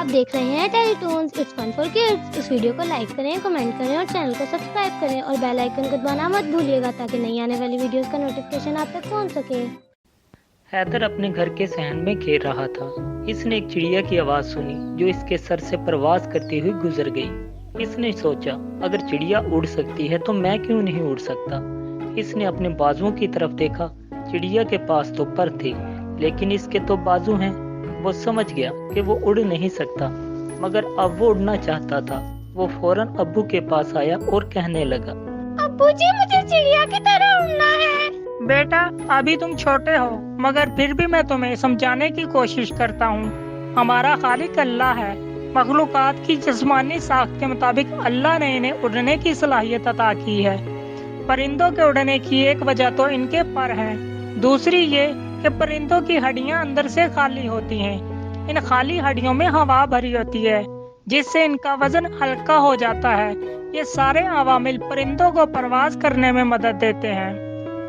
आप देख रहे हैं Tele Toons it's fun for kids. इस वीडियो को लाइक करें, कमेंट करें और चैनल को सब्सक्राइब करें और बेल आइकन को दबाना मत भूलिएगा ताकि नई आने वाली वीडियोस का नोटिफिकेशन आप तक पहुंच सके। हैदर अपने घर के सहन में खेल रहा था। इसने एक चिड़िया की आवाज़ सुनी जो इसके सर से प्रवास करती हुई गुजर गई। इसने सोचा, अगर चिड़िया उड़ सकती है तो मैं क्यों नहीं उड़ सकता। इसने अपने बाजुओं की तरफ देखा। चिड़िया के पास तो पर थे लेकिन इसके तो बाजू हैं। वो समझ गया कि वो उड़ नहीं सकता, मगर अब वो उड़ना चाहता था। वो फौरन अब्बू के पास आया और कहने लगा, अब्बू जी, मुझे चिड़िया की तरह उड़ना है। बेटा, अभी तुम छोटे हो, मगर फिर भी मैं तुम्हें समझाने की कोशिश करता हूँ। हमारा खालिक अल्लाह है। मखलूकात की जिस्मानी साख्त के मुताबिक अल्लाह ने इन्हें उड़ने की सलाहियत अता की है। परिंदों के उड़ने की एक वजह तो इनके पर है, दूसरी ये कि परिंदों की हड्डियां अंदर से खाली होती हैं। इन खाली हड्डियों में हवा भरी होती है जिससे इनका वजन हल्का हो जाता है। ये सारे अवामिल परिंदों को परवाज करने में मदद देते हैं।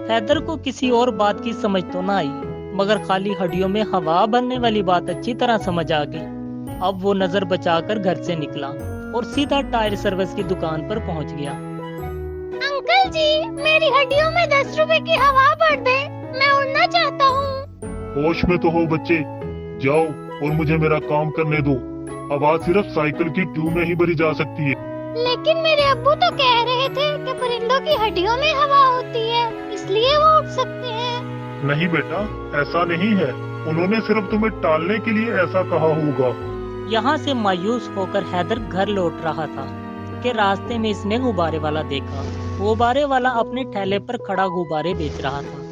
हैदर को किसी और बात की समझ तो ना आई, मगर खाली हड्डियों में हवा भरने वाली बात अच्छी तरह समझ आ गई। अब वो नजर बचाकर घर से निकला और सीधा टायर सर्विस की दुकान पर पहुंच गया। अंकल जी, मेरी हड्डियों में 10 रुपए की हवा भर दे, मैं उड़ना चाहता हूँ। होश में तो हो बच्चे, जाओ और मुझे मेरा काम करने दो। आवाज सिर्फ साइकिल की ट्यूब में ही भरी जा सकती है। लेकिन मेरे अब्बू तो कह रहे थे कि परिंदों की हड्डियों में हवा होती है, इसलिए वो उड़ सकते हैं। नहीं बेटा, ऐसा नहीं है। उन्होंने सिर्फ तुम्हें टालने के लिए ऐसा कहा होगा। यहाँ से मायूस होकर हैदर घर लौट रहा था कि रास्ते में इसने गुब्बारे वाला देखा। गुब्बारे वाला अपने ठेले पर खड़ा गुब्बारे बेच रहा था।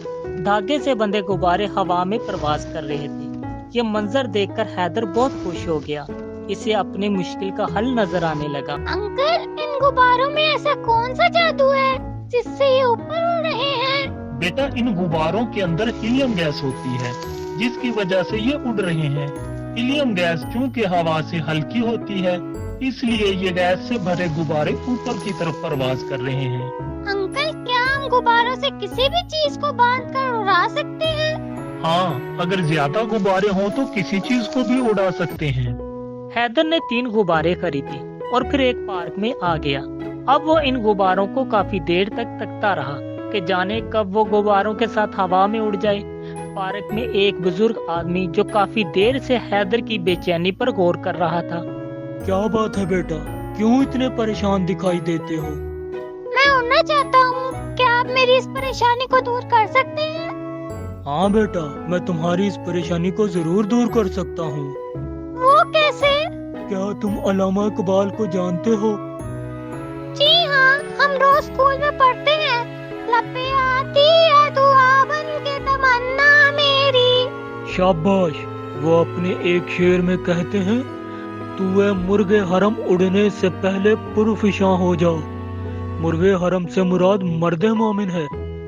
धागे से बंधे गुब्बारे हवा में प्रवास कर रहे थे। ये मंजर देखकर हैदर बहुत खुश हो गया। इसे अपनी मुश्किल का हल नजर आने लगा। अंकल, इन गुब्बारों में ऐसा कौन सा जादू है जिससे ये ऊपर उड़ रहे हैं? बेटा, इन गुब्बारों के अंदर हीलियम गैस होती है जिसकी वजह से ये उड़ रहे हैं। हीलियम गैस चूंकि हवा से हल्की होती है, इसलिए ये गैस से भरे गुब्बारे ऊपर की तरफ परवाज कर रहे हैं। अंकल, क्या हम गुब्बारों से किसी भी चीज को बांधकर उड़ा सकते हैं? हाँ, अगर ज्यादा गुब्बारे हों तो किसी चीज को भी उड़ा सकते हैं। हैदर ने 3 गुब्बारे खरीदे और फिर एक पार्क में आ गया। अब वो इन गुब्बारों को काफी देर तक तकता रहा कि जाने कब वो गुब्बारों के साथ हवा में उड़ जाए। पार्क में एक बुजुर्ग आदमी जो काफी देर से हैदर की बेचैनी पर गौर कर रहा था। क्या बात है बेटा, क्यों इतने परेशान दिखाई देते हो? मैं उड़ना चाहता हूँ, क्या आप मेरी इस परेशानी को दूर कर सकते हैं? हाँ बेटा, मैं तुम्हारी इस परेशानी को जरूर दूर कर सकता हूँ। वो कैसे? क्या तुम अल्लामा इकबाल को जानते हो? जी हाँ, हम रोज स्कूल में पढ़ते हैं। लपे आती है दुआ बन के तमन्ना मेरी। शाबाश। वो अपने एक शेर में कहते हैं, तू मुर्गे हरम उड़ने से पहले पुरफिशां हो जाओ। मुर्गे हरम से मुराद मर्द मोमिन है।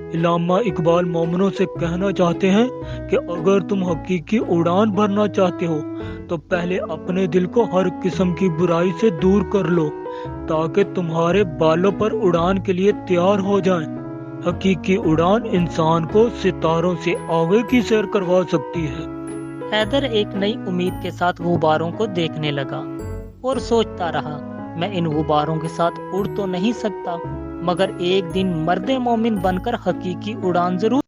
अल्लामा इकबाल मोमिनों से कहना चाहते हैं कि अगर तुम हकीकी उड़ान भरना चाहते हो तो पहले अपने दिल को हर किस्म की बुराई से दूर कर लो ताकि तुम्हारे बालों पर उड़ान के लिए तैयार हो जाएं। हकीकी उड़ान इंसान को सितारों से आगे की सैर करवा सकती है। हैदर एक नई उम्मीद के साथ गुब्बारों को देखने लगा और सोचता रहा, मैं इन गुब्बारों के साथ उड़ तो नहीं सकता, मगर एक दिन मर्द मोमिन बनकर हकीकी उड़ान जरूर